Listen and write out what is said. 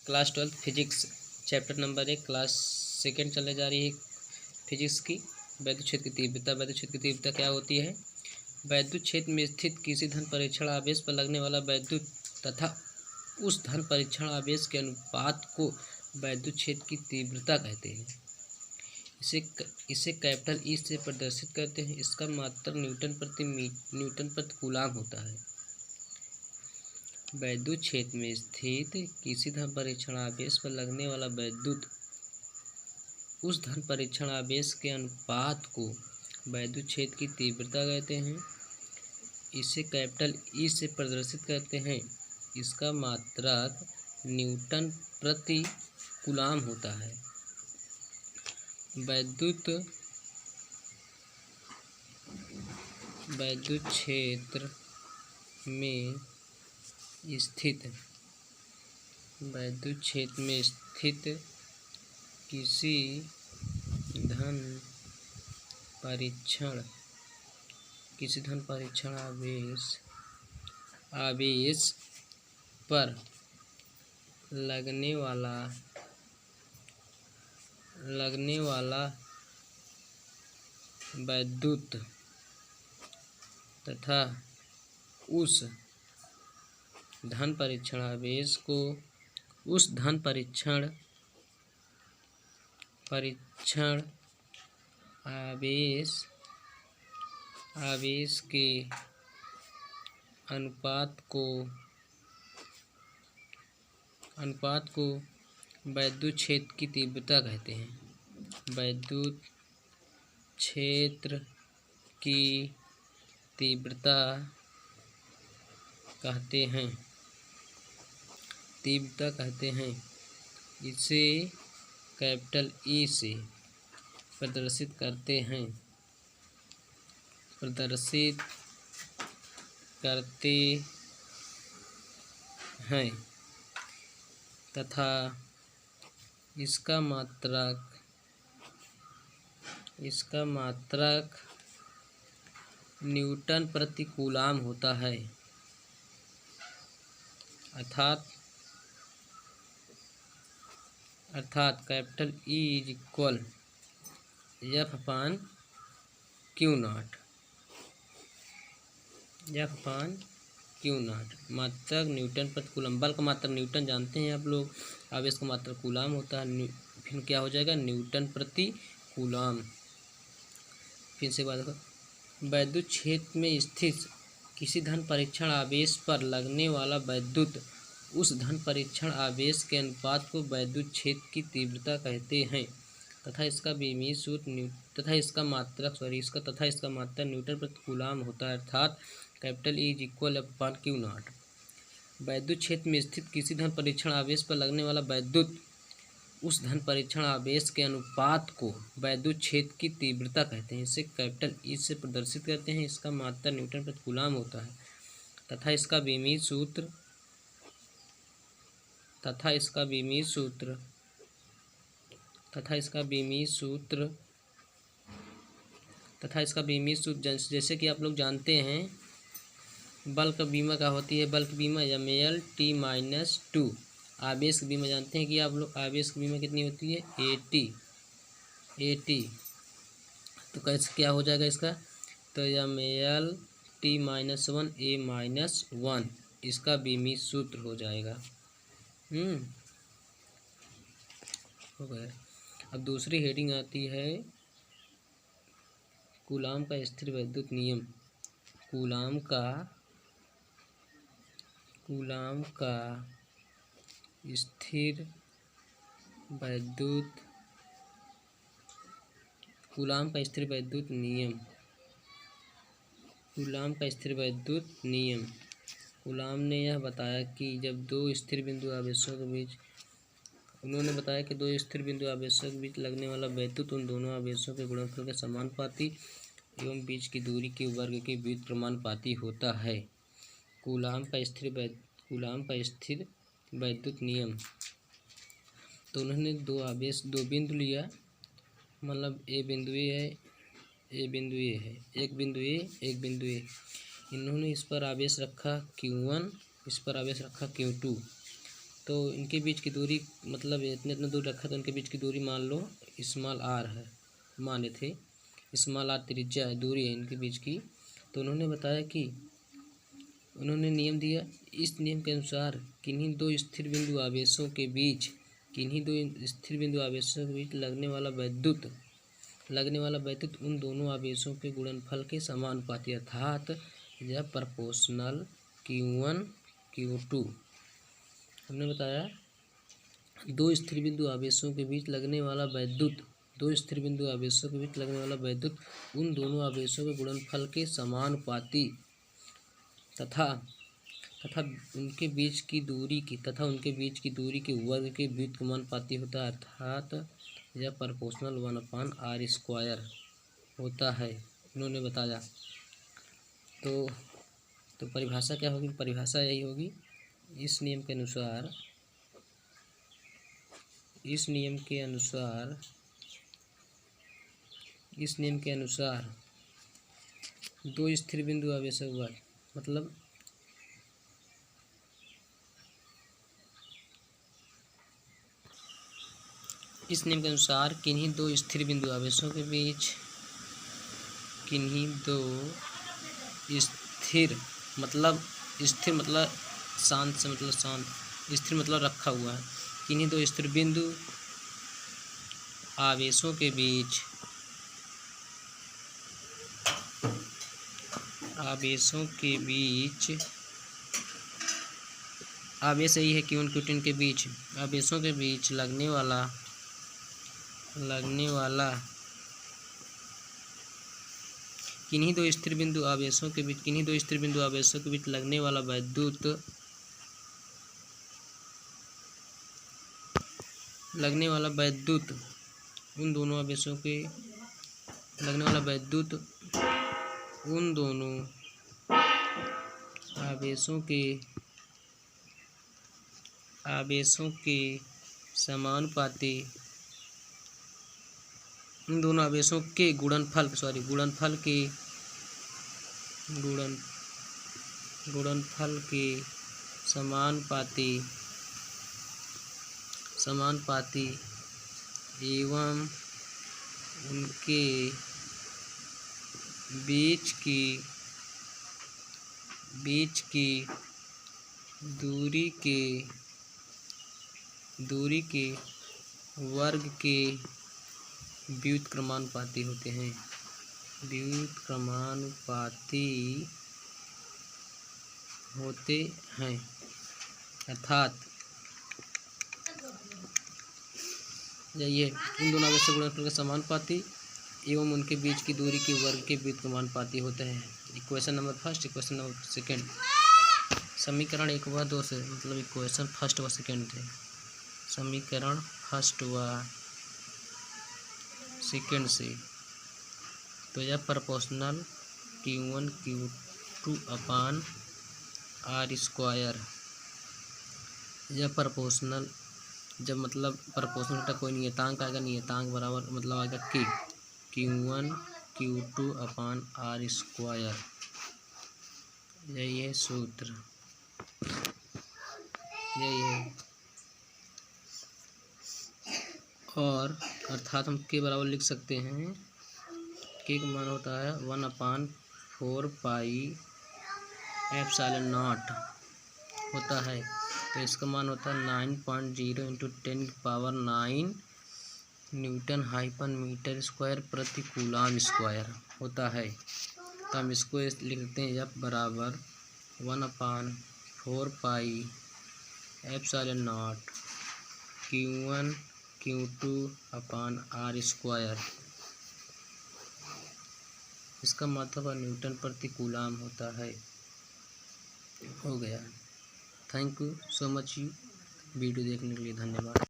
Class 12 physics chapter number 1 class second चलने जा रही है फिजिक्स की। वैद्युत क्षेत्र की तीव्रता। वैद्युत क्षेत्र की तीव्रता क्या होती है? वैद्युत क्षेत्र में स्थित किसी धन परीक्षण आवेश पर लगने वाला वैद्युत तथा उस धन परीक्षण आवेश के अनुपात को वैद्युत क्षेत्र की तीव्रता कहते हैं। इसे कैपिटल ई से प्रदर्शित करते हैं। इसका मात्रक न्यूटन प्रति कूलाम होता है। वैद्युत क्षेत्र में स्थित किसी धन परीक्षण आवेश पर लगने वाला वैद्युत उस धन परीक्षण आवेश के अनुपात को वैद्युत क्षेत्र की तीव्रता कहते हैं। इसे कैपिटल ई से प्रदर्शित करते हैं। इसका मात्रक न्यूटन प्रति कूलाम होता है। वैद्युत क्षेत्र में स्थित किसी धन परीक्षण आवेश पर लगने वाला वैद्युत तथा उस धन परीक्षण आवेश को उस धन परीक्षण आवेश के अनुपात को वैद्युत क्षेत्र की तीव्रता कहते हैं। वैद्युत क्षेत्र की तीव्रता कहते हैं। इसे कैपिटल ई से प्रदर्शित करते हैं तथा इसका मात्रक न्यूटन प्रति कूलाम होता है। अर्थात capital E is equal F upon Q not. मात्रक न्यूटन प्रति कूलाम। बल का मात्रक न्यूटन जानते हैं आप लोग। आवेश का मात्रक कूलाम होता है। फिर क्या हो जाएगा? न्यूटन प्रति कूलाम। फिर से बात करो। वैद्युत क्षेत्र में स्थित किसी धन परीक्षण आवेश पर लगने वाला वैद्युत उस धन परीक्षण आवेश के अनुपात को वैद्युत क्षेत्र की तीव्रता कहते हैं तथा इसका मात्रक न्यूटन प्रति कूलाम होता है। अर्थात capital E is equal F upon Q not. वैद्युत क्षेत्र में स्थित किसी धन परीक्षण आवेश पर लगने वाला वैद्युत उस धन परीक्षण आवेश के अनुपात को वैद्युत क्षेत्र की तीव्रता कहते हैं। इसे कैपिटल ई से प्रदर्शित करते हैं। इसका मात्रक न्यूटन प्रति कूलाम होता है तथा इसका विमीय सूत्र जैसे कि आप लोग जानते हैं। बल्क बीमा क्या होती है? बल्क बीमा mL/T-2। आवेश की बीमा जानते हैं कि आप लोग आवेश की बीमा कितनी होती है? AT। तो कैसे क्या हो जाएगा इसका? तो mL/T-1 A-1 इसका विमीय सूत्र हो जाएगा। हो गया। अब दूसरी हेडिंग आती है कूलाम का स्थिर वैद्युत नियम। कूलाम का स्थिर वैद्युत नियम। कूलाम ने यह बताया कि जब दो स्थिर बिंदु आवेशों के बीच लगने वाला वैद्युत उन दोनों आवेशों के गुणनफल के समानुपाती एवं बीच की दूरी के वर्ग के व्युत्क्रमानुपाती होता है। कूलाम का स्थिर वैद्युत नियम। तो उन्होंने दो बिंदु लिया, मतलब एक बिंदु ए, एक बिंदु ए। इन्होंने इस पर आवेश रखा Q1, इस पर आवेश रखा Q2। तो इनके बीच की दूरी मतलब इतने इतने दूर रखा तो इनके बीच की दूरी मान लो स्मॉल आर है, माने थे स्मॉल आर त्रिज्या है, दूरी है इनके बीच की। तो उन्होंने बताया कि उन्होंने नियम दिया, इस नियम के अनुसार किन्हीं दो स्थिर बिंदु आवेशों के बीच लगने वाला वैद्युत उन दोनों आवेशों के गुणनफल के समानुपाती अर्थात यह प्रोपोर्शनल Q1 Q2। हमने बताया दो स्थिर बिंदु आवेशों के बीच लगने वाला वैद्युत उन दोनों आवेशों के गुणनफल के समानुपाती तथा उनके बीच की दूरी के वर्ग के व्युत्क्रमानुपाती होता है अर्थात यह प्रोपोर्शनल 1/r² होता है, इन्होंने बताया। तो परिभाषा क्या होगी? परिभाषा यही होगी, इस नियम के अनुसार दो स्थिर बिंदु आवेशों का मतलब इस नियम के अनुसार किन्हीं दो स्थिर बिंदु आवेशों के बीच शांत से मतलब शांत, स्थिर मतलब रखा हुआ है, किन्हीं दो स्थिर बिंदु आवेशों के बीच आवेश यही है Q1 Q2 के बीच आवेशों के बीच लगने वाला किन्हीं दो स्थिर बिंदु आवेशों के बीच लगने वाला वैद्युत उन दोनों आवेशों के समानुपाती उन दोनों आवेशों के गुणनफल के समानुपाती एवं उनके बीच की दूरी के वर्ग के व्युत्क्रमानुपाती होते हैं। अर्थात यही है, इन दोनों आवेशों के गुणनफल के समानुपाती एवं उनके बीच की दूरी के वर्ग के व्युत्क्रमानुपाती होते हैं। Equation number first, equation number second, समीकरण 1 व 2 से मतलब इक्वेशन फर्स्ट व सेकेंड थे। समीकरण फर्स्ट व सेकेंड से तो यह प्रोपोर्शनल Q1 Q2/r², यह प्रोपोर्शनल जब मतलब प्रोपोर्शनल का कोई नियतांक आएगा, नियतांक बराबर मतलब आएगा Q1 Q2/r², यही है सूत्र, यही है। और अर्थात हम के बराबर लिख सकते हैं, के का मान होता है 1/4πε0 होता है, तो इसका मान होता है 9.0 × 10⁹ Nm/m² प्रति कूलाम स्क्वायर होता है। तो हम इसको लिखते हैं F बराबर 1/4πε0 Q1 Q2/r², इसका मतलब न्यूटन प्रति कूलाम होता है। हो गया। Thank you so much, video देखने के लिए धन्यवाद।